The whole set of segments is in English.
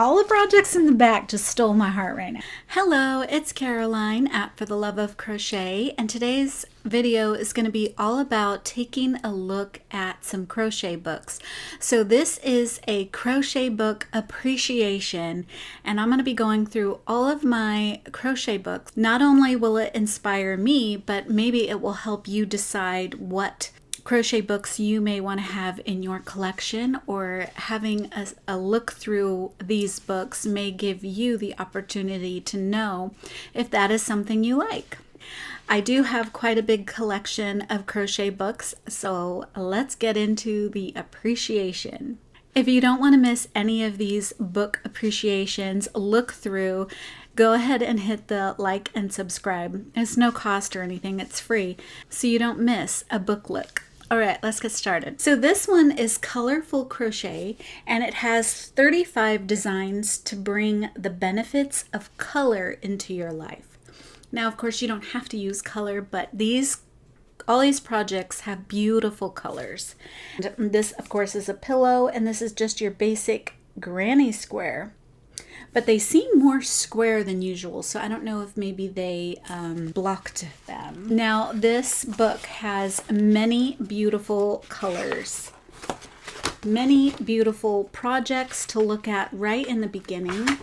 All the projects in the back just stole my heart right now. Hello, it's Caroline at For the Love of Crochet, and today's video is going to be all about taking a look at some crochet books. So this is a crochet book appreciation, and I'm going to be going through all of my crochet books. Not only will it inspire me, but maybe it will help you decide what crochet books you may want to have in your collection, or having a look through these books may give you the opportunity to know if that is something you like. I do have quite a big collection of crochet books, so let's get into the appreciation. If you don't want to miss any of these book appreciations, look through, go ahead and hit the like and subscribe. It's no cost or anything, it's free, so you don't miss a book look. All right, let's get started. So this one is Colorful Crochet, and it has 35 designs to bring the benefits of color into your life. Now, of course, you don't have to use color, but all these projects have beautiful colors. And this, of course, is a pillow, and this is just your basic granny square. But they seem more square than usual, so I don't know if maybe they blocked them. Now, this book has many beautiful colors, many beautiful projects to look at right in the beginning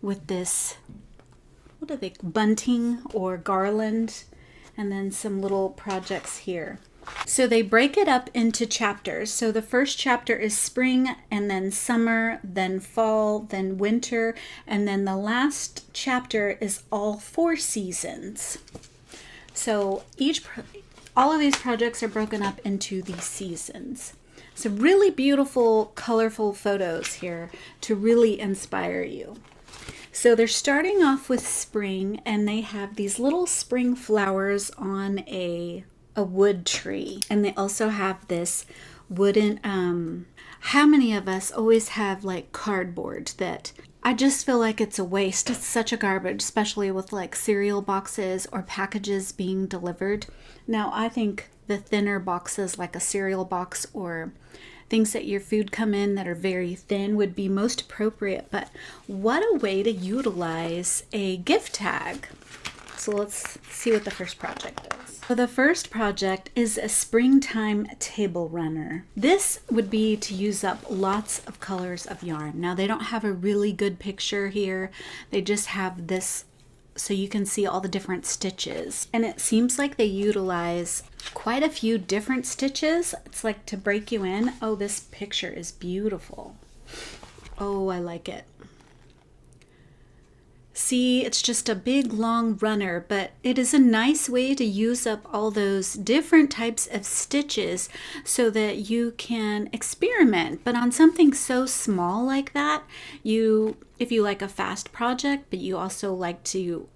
with this, what are they, bunting or garland, and then some little projects here. So they break it up into chapters. So the first chapter is spring, and then summer, then fall, then winter, and then the last chapter is all 4 seasons. So all of these projects are broken up into these seasons. So really beautiful, colorful photos here to really inspire you. So they're starting off with spring, and they have these little spring flowers on a wood tree, and they also have this wooden how many of us always have like cardboard that I just feel like it's a waste. It's such a garbage, especially with like cereal boxes or packages being delivered. Now I think the thinner boxes, like a cereal box or things that your food come in that are very thin, would be most appropriate. But what a way to utilize a gift tag. So let's see what the first project is. So the first project is a springtime table runner. This would be to use up lots of colors of yarn. Now they don't have a really good picture here. They just have this so you can see all the different stitches. And it seems like they utilize quite a few different stitches. It's like to break you in. Oh, this picture is beautiful. Oh, I like it. See, it's just a big long runner, but it is a nice way to use up all those different types of stitches so that you can experiment. But on something so small like that, if you like a fast project, but you also like to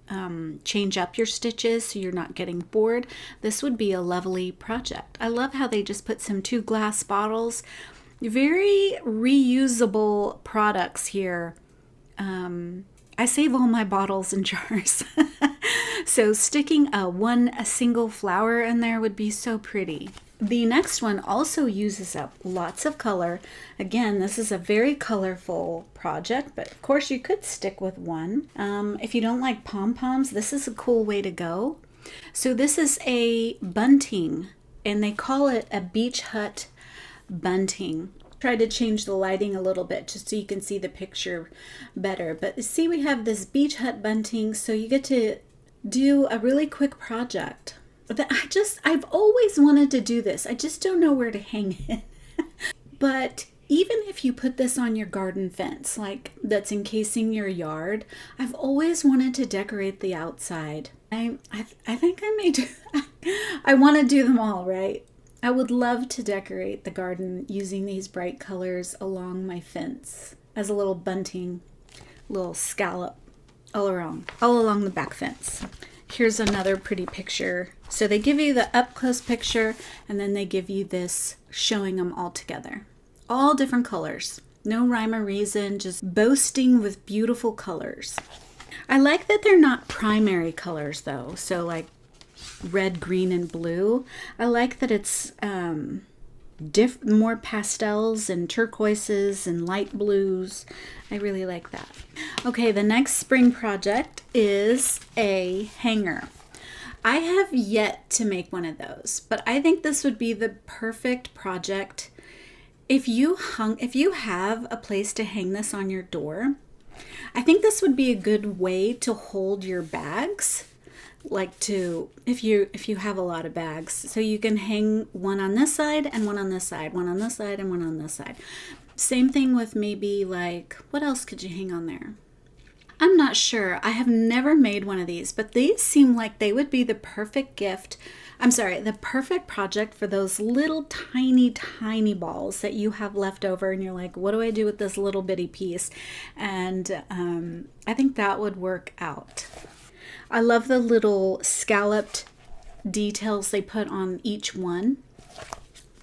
change up your stitches so you're not getting bored, this would be a lovely project. I love how they just put some 2 glass bottles. Very reusable products here. I save all my bottles and jars. So sticking a single flower in there would be so pretty. The next one also uses up lots of color. Again, this is a very colorful project, but of course you could stick with one. If you don't like pom-poms, this is a cool way to go. So this is a bunting, and they call it a beach hut bunting. Try to change the lighting a little bit just so you can see the picture better. But see, we have this beach hut bunting, so you get to do a really quick project. I've always wanted to do this. I just don't know where to hang it. But even if you put this on your garden fence, like that's encasing your yard, I've always wanted to decorate the outside. I think I may do. I want to do them all, right? I would love to decorate the garden using these bright colors along my fence as a little bunting, little scallop all along the back fence. Here's another pretty picture. So they give you the up close picture, and then they give you this showing them all together. All different colors. No rhyme or reason, just boasting with beautiful colors. I like that they're not primary colors though. So like red, green, and blue. I like that it's more pastels and turquoises and light blues. I really like that. Okay, the next spring project is a hanger. I have yet to make one of those, but I think this would be the perfect project if you have a place to hang this on your door. I think this would be a good way to hold your bags, like if you have a lot of bags, so you can hang one on this side and one on this side, one on this side and one on this side. Same thing with maybe, like, what else could you hang on there? I'm not sure. I have never made one of these, but these seem like they would be the perfect gift. The perfect project for those little tiny balls that you have left over and you're like, what do I do with this little bitty piece? And I think that would work out. I love the little scalloped details they put on each one.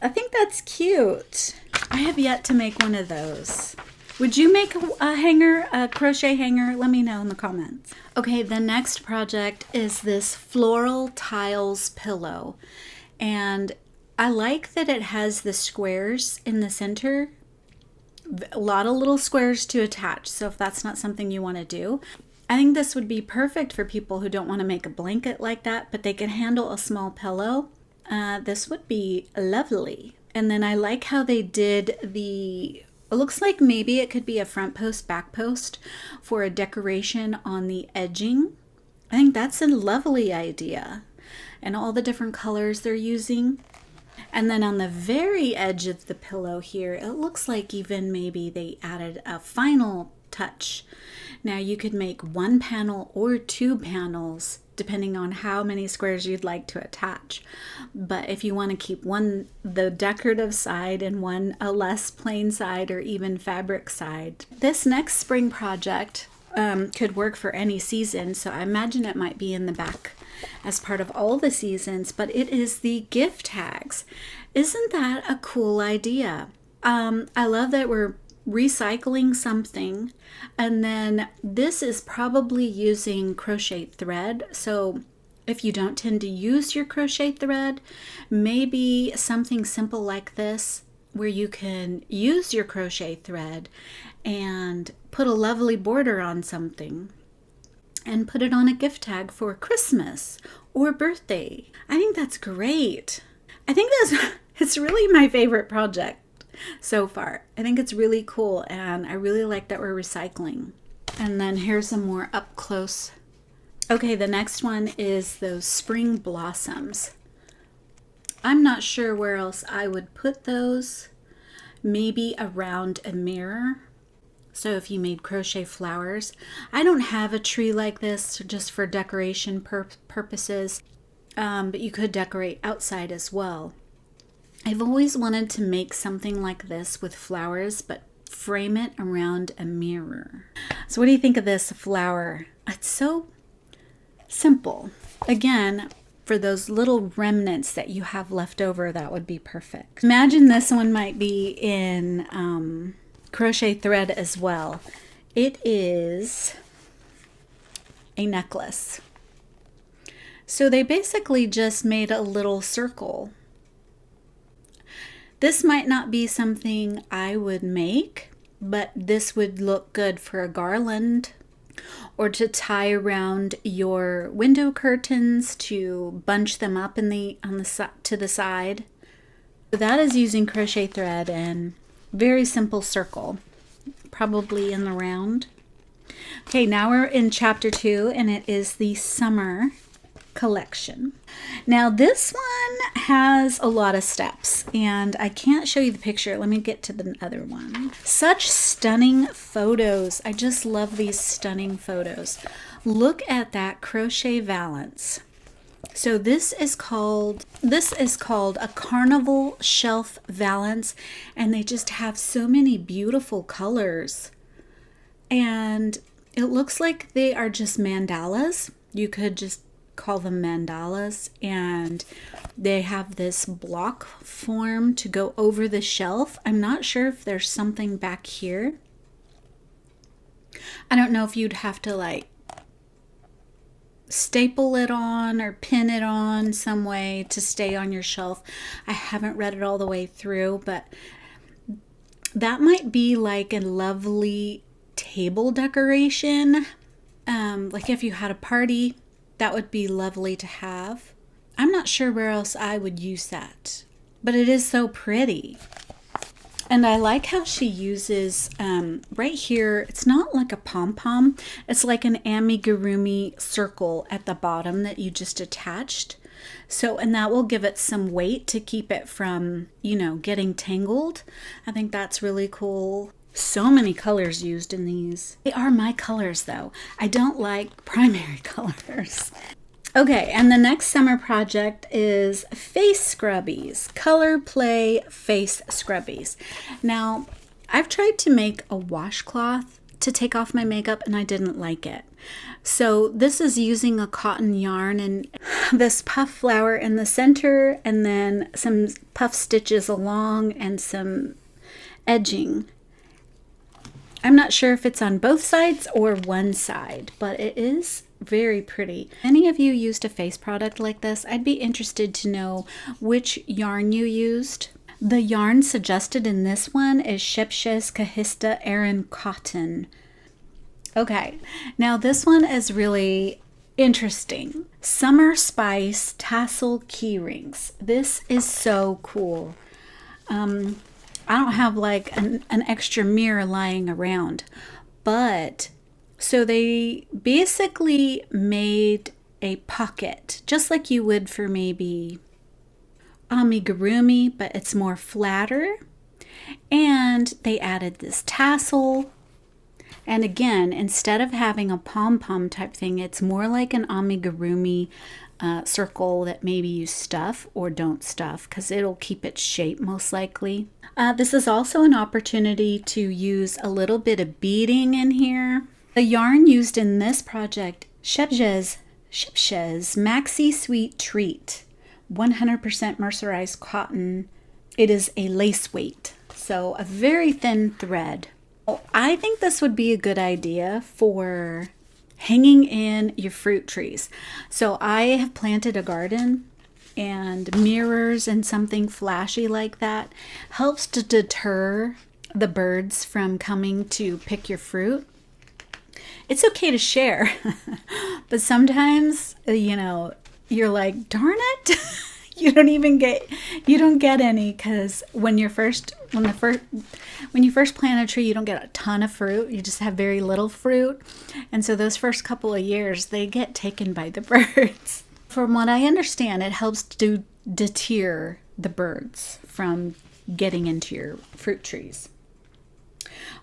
I think that's cute. I have yet to make one of those. Would you make a crochet hanger? Let me know in the comments. Okay, the next project is this floral tiles pillow. And I like that it has the squares in the center. A lot of little squares to attach. So if that's not something you want to do, I think this would be perfect for people who don't want to make a blanket like that, but they can handle a small pillow. This would be lovely. And then I like how they did it looks like maybe it could be a front post, back post for a decoration on the edging. I think that's a lovely idea. And all the different colors they're using. And then on the very edge of the pillow here, it looks like even maybe they added a final touch. Now you could make one panel or two panels depending on how many squares you'd like to attach. But if you want to keep one the decorative side and one a less plain side or even fabric side. This next spring project could work for any season, so I imagine it might be in the back as part of all the seasons, but it is the gift tags. Isn't that a cool idea? I love that we're recycling something, and then this is probably using crochet thread. So if you don't tend to use your crochet thread, maybe something simple like this where you can use your crochet thread and put a lovely border on something and put it on a gift tag for Christmas or birthday. I think that's great. I think it's really my favorite project so far. I think it's really cool, and I really like that we're recycling. And then here's some more up close. Okay, the next one is those spring blossoms. I'm not sure where else I would put those. Maybe around a mirror. So if you made crochet flowers. I don't have a tree like this just for decoration purposes, but you could decorate outside as well. I've always wanted to make something like this with flowers, but frame it around a mirror. So what do you think of this flower? It's so simple. Again, for those little remnants that you have left over, that would be perfect. Imagine this one might be in crochet thread as well. It is a necklace. So they basically just made a little circle. This might not be something I would make, but this would look good for a garland or to tie around your window curtains to bunch them up to the side. So that is using crochet thread and very simple circle, probably in the round. Okay, now we're in chapter 2, and it is the summer collection. Now this one has a lot of steps, and I can't show you the picture. Let me get to the other one. Such stunning photos. I just love these stunning photos. Look at that crochet valance. So this is called a carnival shelf valance, and they just have so many beautiful colors. And it looks like they are just mandalas. You could just call them mandalas, and they have this block form to go over the shelf. I'm not sure if there's something back here. I don't know if you'd have to like staple it on or pin it on some way to stay on your shelf. I haven't read it all the way through, but that might be like a lovely table decoration. Like if you had a party, that would be lovely to have. I'm not sure where else I would use that, but it is so pretty. And I like how she uses, right here, it's not like a pom-pom. It's like an amigurumi circle at the bottom that you just attached. So, and that will give it some weight to keep it from, you know, getting tangled. I think that's really cool. So many colors used in these. They are my colors though. I don't like primary colors. Okay, and the next summer project is face scrubbies, color play face scrubbies. Now, I've tried to make a washcloth to take off my makeup and I didn't like it. So this is using a cotton yarn and this puff flower in the center and then some puff stitches along and some edging. I'm not sure if it's on both sides or one side, but it is very pretty. Any of you used a face product like this? I'd be interested to know which yarn you used. The yarn suggested in this one is Shepshes Kahista Aran Cotton. Okay, now this one is really interesting. Summer Spice Tassel Key Rings. This is so cool. I don't have like an extra mirror lying around, but so they basically made a pocket just like you would for maybe amigurumi, but it's more flatter, and they added this tassel. And again, instead of having a pom-pom type thing, it's more like an amigurumi circle that maybe you stuff or don't stuff because it'll keep its shape most likely. This is also an opportunity to use a little bit of beading in here. The yarn used in this project, Shepshes Maxi Sweet Treat, 100% mercerized cotton. It is a lace weight, so a very thin thread. I think this would be a good idea for hanging in your fruit trees. So I have planted a garden, and mirrors and something flashy like that helps to deter the birds from coming to pick your fruit. It's okay to share, but sometimes, you know, you're like, darn it, you don't get any, because when you first plant a tree, you don't get a ton of fruit. You just have very little fruit. And so those first couple of years, they get taken by the birds. From what I understand, it helps to deter the birds from getting into your fruit trees.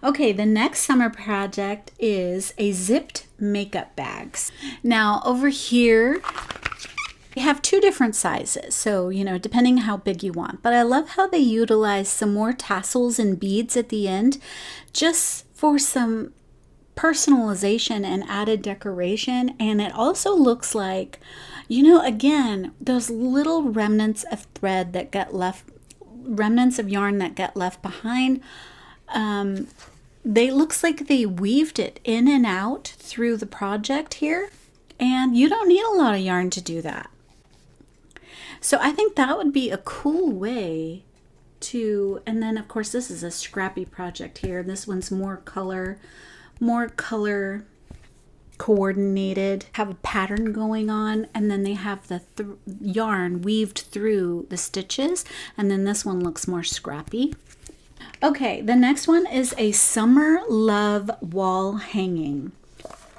Okay, the next summer project is a zipped makeup bags. Now over here, we have two different sizes, so you know, depending how big you want. But I love how they utilize some more tassels and beads at the end just for some personalization and added decoration. And it also looks like, you know, again, those little remnants of thread that get left, remnants of yarn that get left behind. They looks like they weaved it in and out through the project here, and you don't need a lot of yarn to do that. So I think that would be a cool way to, and then of course this is a scrappy project here. This one's more color coordinated, have a pattern going on, and then they have the yarn weaved through the stitches, and then this one looks more scrappy. Okay, the next one is a Summer Love wall hanging.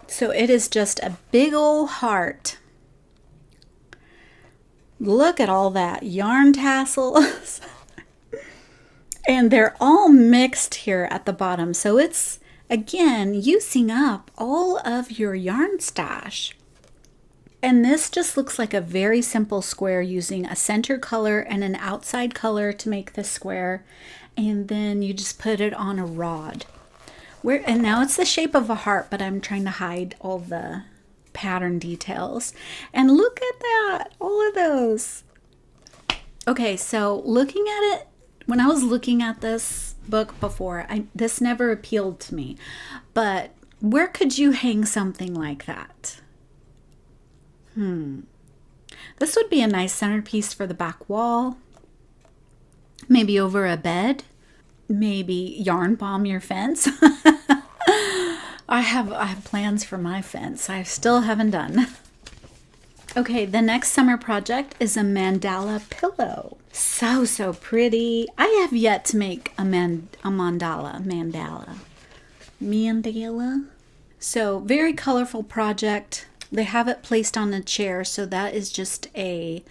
So it is just a big old heart. Look at all that yarn tassels. And they're all mixed here at the bottom. So it's, again, using up all of your yarn stash. And this just looks like a very simple square using a center color and an outside color to make the square. And then you just put it on a rod. And now it's the shape of a heart, but I'm trying to hide all the pattern details. And look at that, all of those. Okay, so looking at it, when I was looking at this book before, this never appealed to me. But where could you hang something like that? This would be a nice centerpiece for the back wall. Maybe over a bed. Maybe yarn bomb your fence. I have plans for my fence. I still haven't done. Okay, the next summer project is a mandala pillow. So pretty. I have yet to make a mandala. So very colorful project. They have it placed on a chair, so that is just a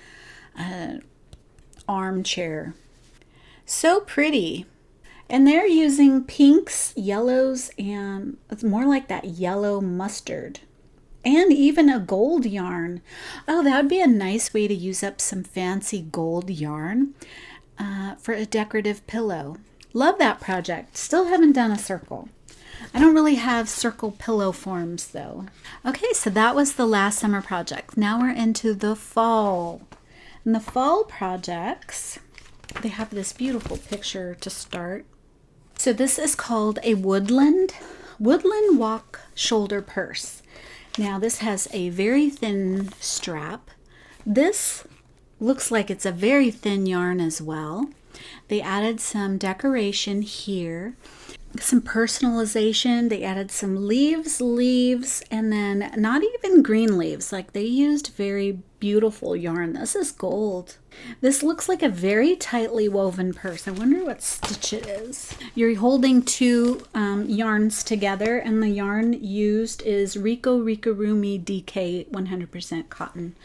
armchair. So pretty. And they're using pinks, yellows, and it's more like that yellow mustard. And even a gold yarn. Oh, that would be a nice way to use up some fancy gold yarn for a decorative pillow. Love that project. Still haven't done a circle. I don't really have circle pillow forms though. Okay, so that was the last summer project. Now we're into the fall. And the fall projects, they have this beautiful picture to start. So this is called a woodland walk shoulder purse. Now this has a very thin strap. This looks like it's a very thin yarn as well. They added some decoration here, some personalization. They added some leaves, and then not even green leaves. Like they used very beautiful yarn. This is gold. This looks like a very tightly woven purse. I wonder what stitch it is. You're holding two yarns together, and the yarn used is Rico Rikorumi DK 100% cotton.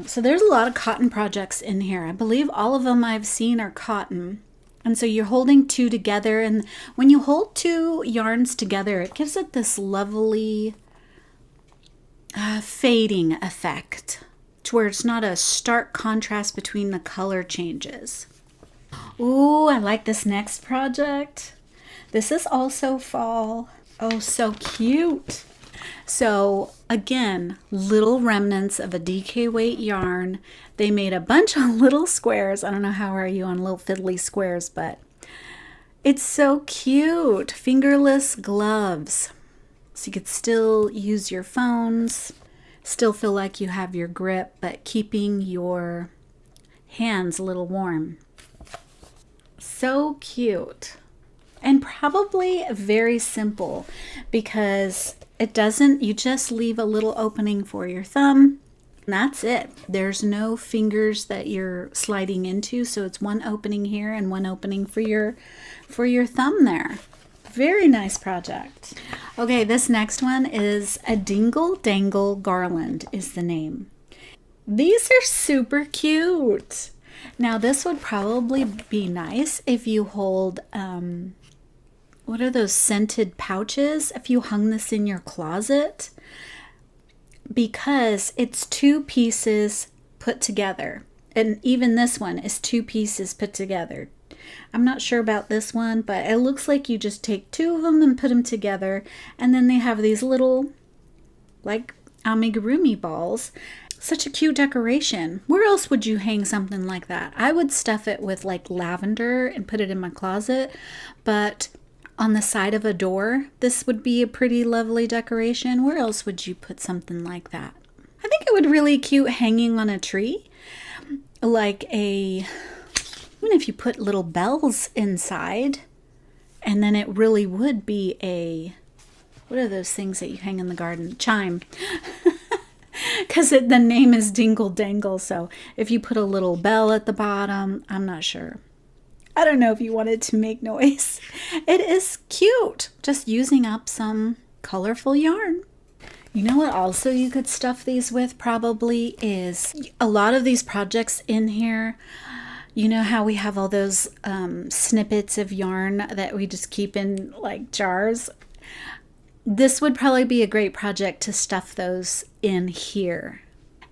So there's a lot of cotton projects in here. I believe all of them I've seen are cotton. And so you're holding two together, and when you hold two yarns together, it gives it this lovely fading effect, to where it's not a stark contrast between the color changes. Ooh, I like this next project. This is also fall. Oh, so cute. So again, little remnants of a DK weight yarn. They made a bunch of little squares. I don't know how are you on little fiddly squares, but it's so cute. Fingerless gloves. So you could still use your phones, still feel like you have your grip, but keeping your hands a little warm. So cute. And probably very simple, because it doesn't, you just leave a little opening for your thumb. And that's it. There's no fingers that you're sliding into, so it's one opening here and one opening for your thumb there. Very nice project. Okay, this next one is a Dingle Dangle Garland is the name. These are super cute. Now this would probably be nice if you hold, what are those scented pouches? If you hung this in your closet, because it's two pieces put together. And even this one is two pieces put together. I'm not sure about this one, but it looks like you just take two of them and put them together, and then they have these little, like, amigurumi balls. Such a cute decoration. Where else would you hang something like that? I would stuff it with like lavender and put it in my closet, but on the side of a door, this would be a pretty lovely decoration. Where else would you put something like that? I think it would really cute hanging on a tree, like a, even if you put little bells inside, and then it really would be a, what are those things that you hang in the garden? Chime. Because the name is Dingle Dangle, so if you put a little bell at the bottom, I'm not sure. I don't know if you wanted to make noise. It is cute, just using up some colorful yarn. You know what also you could stuff these with probably is a lot of these projects in here. You know how we have all those snippets of yarn that we just keep in like jars? This would probably be a great project to stuff those in here.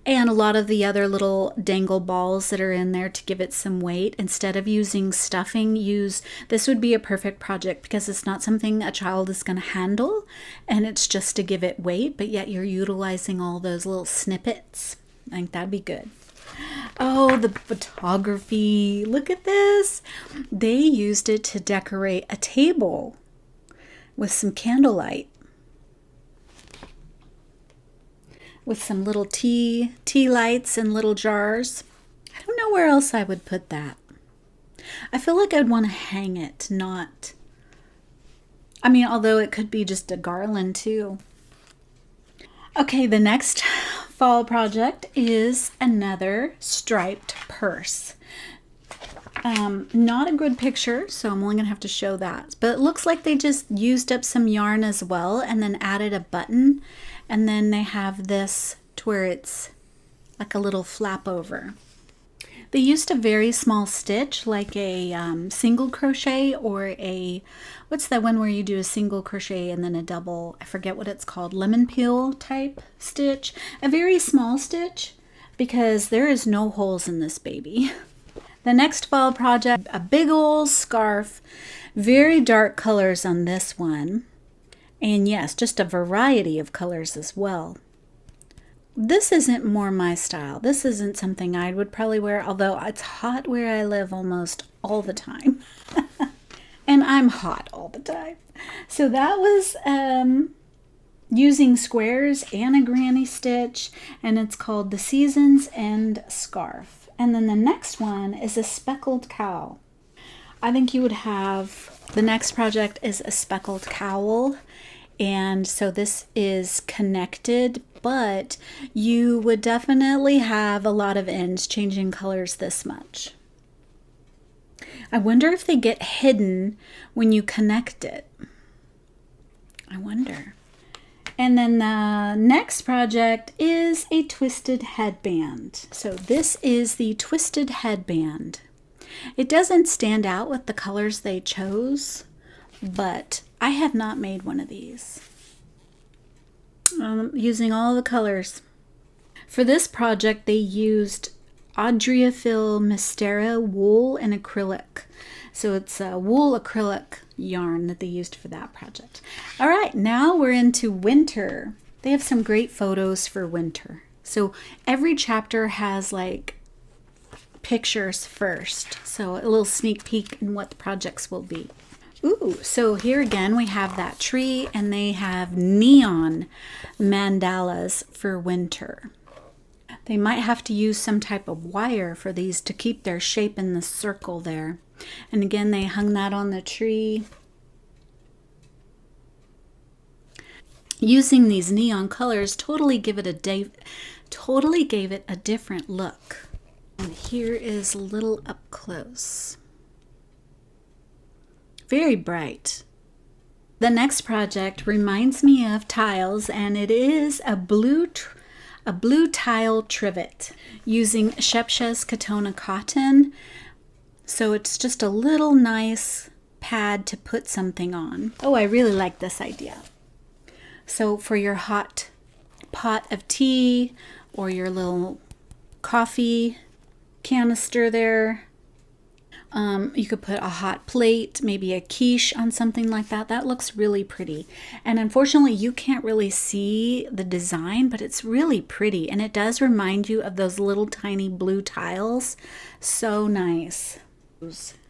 And a lot of the other little dangle balls that are in there to give it some weight. Instead of using stuffing, this would be a perfect project because it's not something a child is going to handle, and it's just to give it weight, but yet you're utilizing all those little snippets. I think that'd be good. Oh, the photography. Look at this. They used it to decorate a table with some candlelight. with some little tea lights and little jars. I don't know where else I would put that. I feel like I'd want to hang it, not... I mean, although it could be just a garland too. Okay, the next fall project is another striped purse. Not a good picture, so I'm only gonna have to show that. But it looks like they just used up some yarn as well and then added a button. And then they have this to where it's like a little flap over. They used a very small stitch, like a single crochet or a, what's that one where you do a single crochet and then a double, I forget what it's called, lemon peel type stitch. A very small stitch because there is no holes in this baby. The next fall project, a big old scarf, very dark colors on this one. And yes, just a variety of colors as well. This isn't more my style. This isn't something I would probably wear, although it's hot where I live almost all the time. And I'm hot all the time. So that was using squares and a granny stitch, and it's called the Seasons End Scarf. And then the next one is a speckled cow. I think you would have, the next project is a speckled cowl. And so this is connected, but you would definitely have a lot of ends changing colors this much. I wonder if they get hidden when you connect it. I wonder. And then the next project is a twisted headband. So this is the twisted headband. It doesn't stand out with the colors they chose, but I have not made one of these. Using all the colors. For this project, they used Adriaphil Mystera wool and acrylic. So it's a wool acrylic yarn that they used for that project. All right, now we're into winter. They have some great photos for winter. So every chapter has like pictures first. So a little sneak peek in what the projects will be. Ooh, so here again we have that tree, and they have neon mandalas for winter. They might have to use some type of wire for these to keep their shape in the circle there. And again, they hung that on the tree. Using these neon colors totally gave it a different look. And here is a little up close. Very bright. The next project reminds me of tiles, and it is a blue tile trivet using Shepshes Katona cotton. So it's just a little nice pad to put something on. Oh, I really like this idea. So for your hot pot of tea or your little coffee canister there, you could put a hot plate, maybe a quiche on something like that. That looks really pretty. And unfortunately, you can't really see the design, but it's really pretty. And it does remind you of those little tiny blue tiles. So nice.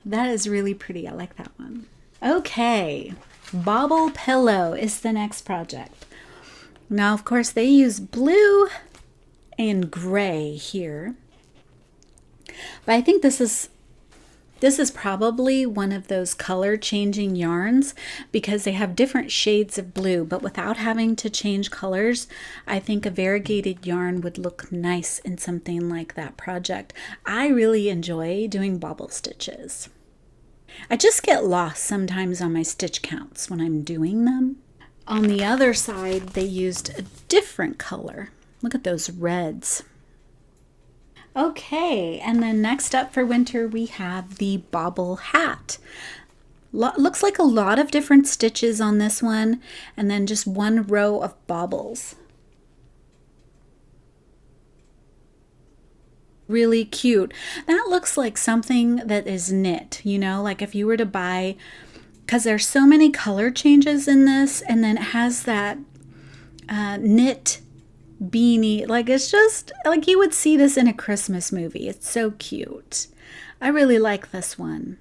That is really pretty. I like that one. Okay, bobble pillow is the next project. Now, of course, they use blue and gray here. But I think this is probably one of those color changing yarns because they have different shades of blue, but without having to change colors, I think a variegated yarn would look nice in something like that project. I really enjoy doing bobble stitches. I just get lost sometimes on my stitch counts when I'm doing them. On the other side, they used a different color. Look at those reds. Okay, and then next up for winter, we have the bobble hat. Looks like a lot of different stitches on this one, and then just one row of bobbles. Really cute. That looks like something that is knit, you know, like if you were to buy, because there's so many color changes in this, and then it has that knit beanie. Like, it's just like you would see this in a Christmas movie. It's so cute. I really like this one.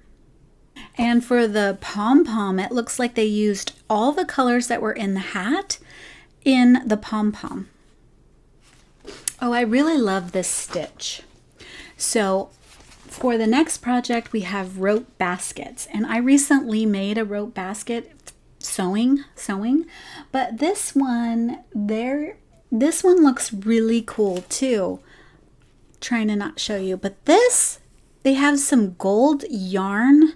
And for the pom-pom, it looks like they used all the colors that were in the hat in the pom-pom. Oh, I really love this stitch. So for the next project, we have rope baskets. And I recently made a rope basket sewing, but this one looks really cool too. Trying to not show you, but this, they have some gold yarn.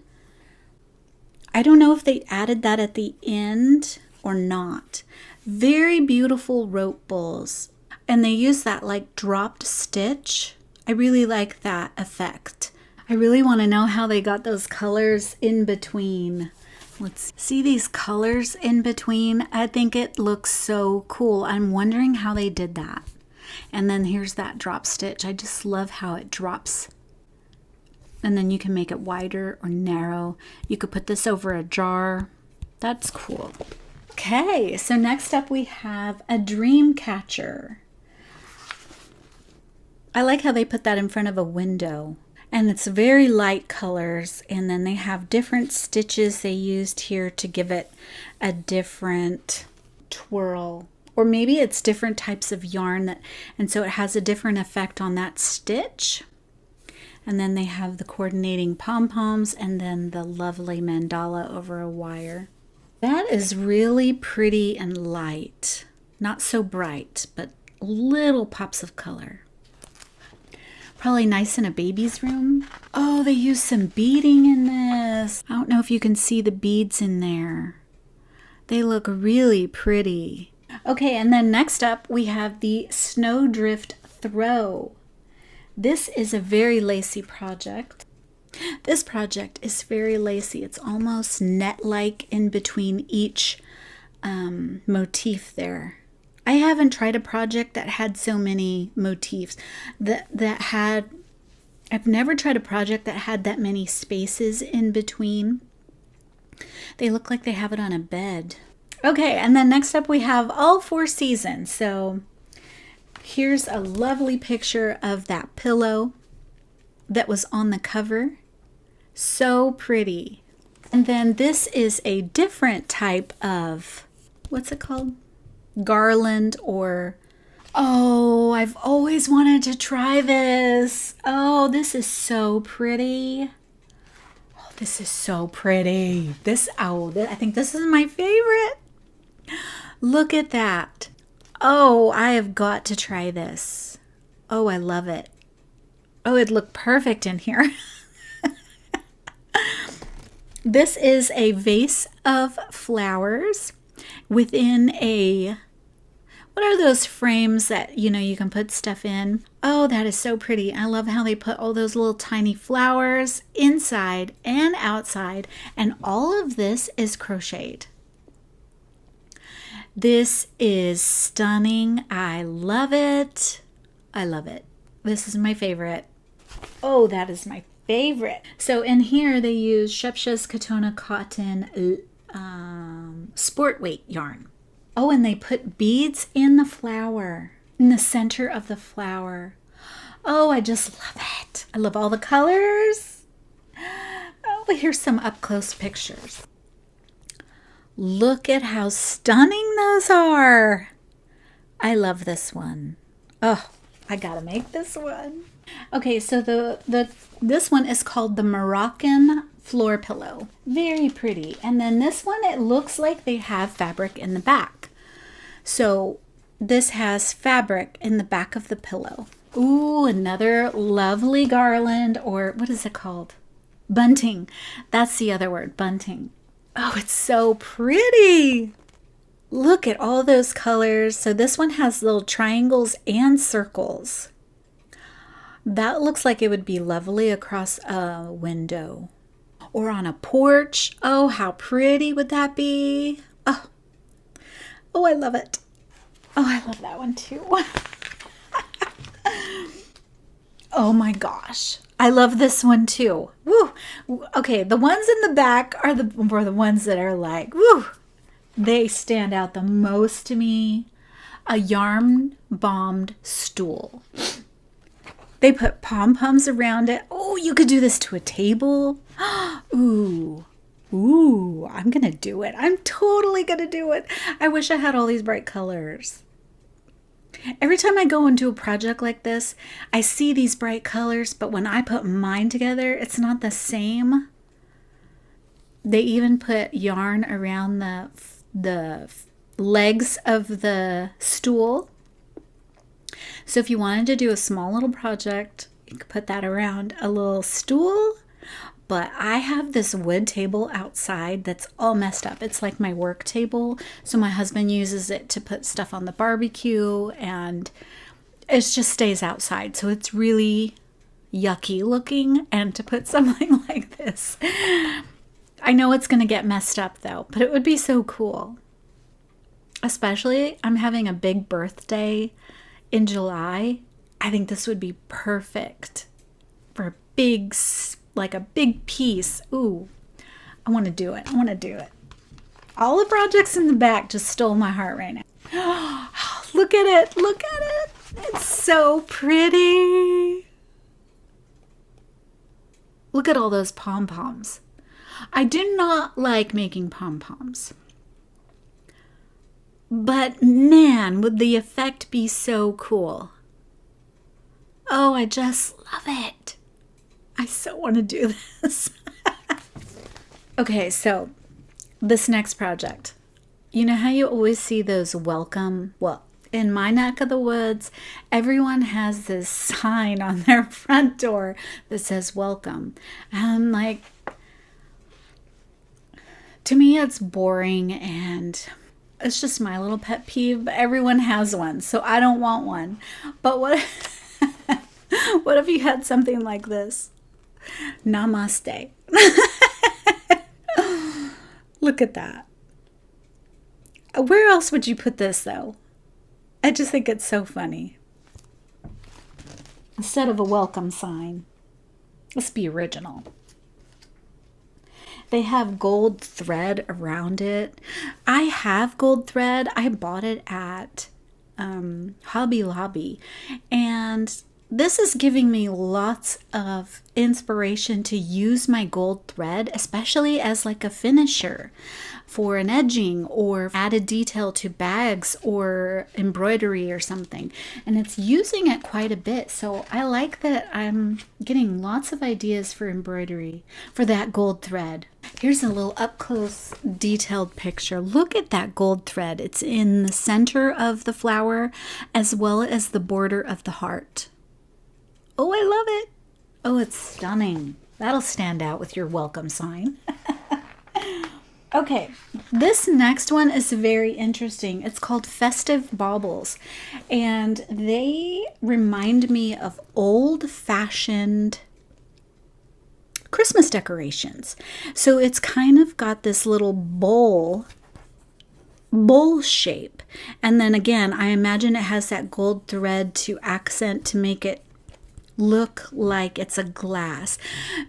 I don't know if they added that at the end or not. Very beautiful rope bowls. And they use that like dropped stitch. I really like that effect. I really want to know how they got those colors in between. Let's see these colors in between. I think it looks so cool. I'm wondering how they did that. And then here's that drop stitch. I just love how it drops. And then you can make it wider or narrow. You could put this over a jar. That's cool. Okay, so next up we have a dream catcher. I like how they put that in front of a window. And it's very light colors. And then they have different stitches they used here to give it a different twirl. Or maybe it's different types of yarn, and so it has a different effect on that stitch. And then they have the coordinating pom-poms and then the lovely mandala over a wire. That is really pretty and light. Not so bright, but little pops of color. Probably nice in a baby's room. Oh, they use some beading in this. I don't know if you can see the beads in there. They look really pretty. Okay, and then next up we have the Snowdrift Throw. This is a very lacy project. This project is very lacy. It's almost net-like in between each motif there. I haven't tried a project that had so many motifs. I've never tried a project that had that many spaces in between. They look like they have it on a bed. Okay, and then next up we have all 4 seasons. So here's a lovely picture of that pillow that was on the cover. So pretty. And then this is a different type of, what's it called? Garland or, oh, I've always wanted to try this. Oh, this is so pretty. Oh, this is so pretty. I think this is my favorite. Look at that. Oh, I have got to try this. Oh, I love it. Oh, it'd look perfect in here. This is a vase of flowers within a, what are those frames that, you can put stuff in? Oh, that is so pretty. I love how they put all those little tiny flowers inside and outside, and all of this is crocheted. This is stunning. I love it. I love it. This is my favorite. Oh, that is my favorite. So in here they use Shepsha's Katona Cotton sport weight yarn. Oh, and they put beads in the flower, in the center of the flower. Oh, I just love it. I love all the colors. Oh, here's some up close pictures. Look at how stunning those are. I love this one. Oh, I gotta make this one. Okay, so this one is called the Moroccan floor pillow. Very pretty. And then this one, it looks like they have fabric in the back. So this has fabric in the back of the pillow. Ooh, another lovely garland, or what is it called? Bunting. That's the other word, bunting. Oh, it's so pretty. Look at all those colors. So this one has little triangles and circles. That looks like it would be lovely across a window or on a porch. Oh, how pretty would that be? Oh, I love it. Oh, I love that one too. Oh my gosh. I love this one too. Woo. Okay, the ones in the back are the ones that are like, woo, they stand out the most to me. A yarn bombed stool. They put pom-poms around it. Oh, you could do this to a table. Ooh, I'm gonna do it. I'm totally gonna do it. I wish I had all these bright colors. Every time I go into a project like this, I see these bright colors, but when I put mine together, it's not the same. They even put yarn around the legs of the stool. So if you wanted to do a small little project, you could put that around a little stool. But I have this wood table outside that's all messed up. It's like my work table. So my husband uses it to put stuff on the barbecue, and it just stays outside. So it's really yucky looking. And to put something like this, I know it's going to get messed up though, but it would be so cool. Especially, I'm having a big birthday in July. I think this would be perfect for a big piece. Ooh, I want to do it. I want to do it. All the projects in the back just stole my heart right now. Look at it. Look at it. It's so pretty. Look at all those pom-poms. I do not like making pom-poms. But man, would the effect be so cool. Oh, I just love it. I so want to do this. Okay, so this next project. You know how you always see those welcome? Well, in my neck of the woods, everyone has this sign on their front door that says welcome. And I'm like, to me, it's boring and it's just my little pet peeve, but everyone has one, so I don't want one. But what if you had something like this? Namaste. Look at that. Where else would you put this, though? I just think it's so funny. Instead of a welcome sign, let's be original. They have gold thread around it. I have gold thread. I bought it at Hobby Lobby. And this is giving me lots of inspiration to use my gold thread, especially as like a finisher for an edging or added detail to bags or embroidery or something. And it's using it quite a bit. So I like that I'm getting lots of ideas for embroidery for that gold thread. Here's a little up close detailed picture. Look at that gold thread. It's in the center of the flower as well as the border of the heart. Oh, I love it. Oh, it's stunning. That'll stand out with your welcome sign. Okay, this next one is very interesting. It's called Festive Baubles, and they remind me of old-fashioned Christmas decorations. So it's kind of got this little bowl shape, and then again, I imagine it has that gold thread to accent to make it look like it's a glass.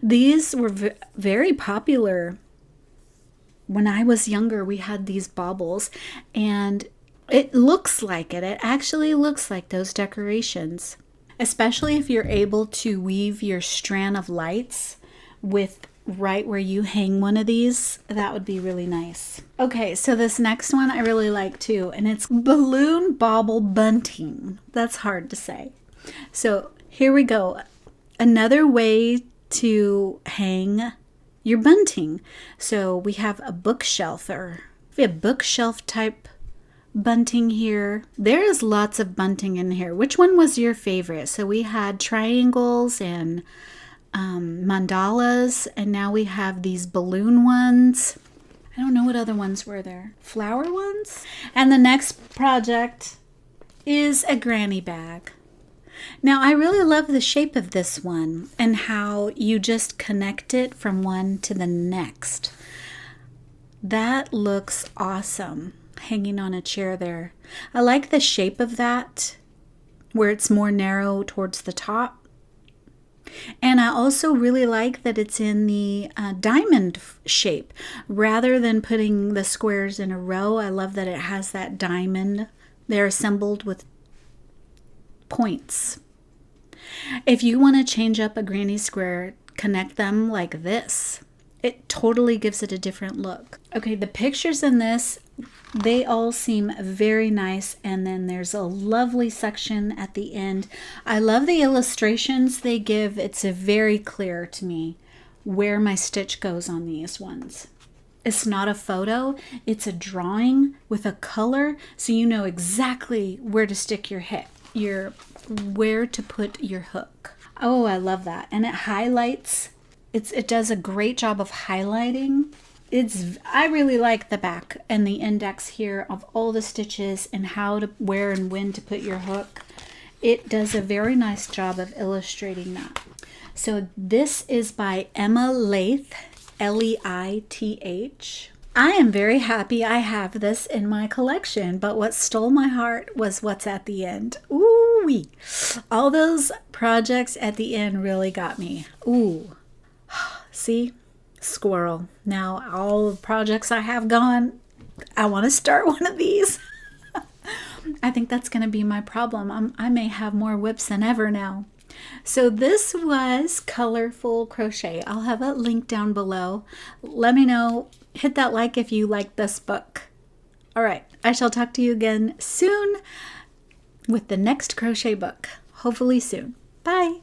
These were very popular. When I was younger, we had these baubles, and it looks like it. It actually looks like those decorations, especially if you're able to weave your strand of lights with right where you hang one of these. That would be really nice. Okay, so this next one I really like too, and it's balloon bauble bunting. That's hard to say. So here we go. Another way to hang your bunting. So we have a bookshelf type bunting here. There is lots of bunting in here. Which one was your favorite? So we had triangles and mandalas, and now we have these balloon ones. I don't know what other ones were there. Flower ones? And the next project is a granny bag. Now, I really love the shape of this one and how you just connect it from one to the next. That looks awesome, hanging on a chair there. I like the shape of that, where it's more narrow towards the top. And I also really like that it's in the diamond shape. Rather than putting the squares in a row, I love that it has that diamond. They're assembled with points. If you want to change up a granny square, connect them like this It totally gives it a different look. Okay, the pictures in this, they all seem very nice, and then there's a lovely section at the end. I love the illustrations they give. It's very clear to me where my stitch goes on these ones. It's not a photo, it's a drawing with a color, so you know exactly where to stick your where to put your hook. Oh, I love that. And it highlights. It does a great job of highlighting. I really like the back and the index here of all the stitches and where and when to put your hook. It does a very nice job of illustrating that. So this is by Emma Leith, Leith. I am very happy I have this in my collection, but what stole my heart was what's at the end. Ooh-wee. All those projects at the end really got me. Ooh. See? Squirrel. Now all the projects I have gone, I want to start one of these. I think that's going to be my problem. I may have more whips than ever now. So this was Colorful Crochet. I'll have a link down below. Let me know. Hit that like if you like this book. All right. I shall talk to you again soon with the next crochet book. Hopefully soon. Bye.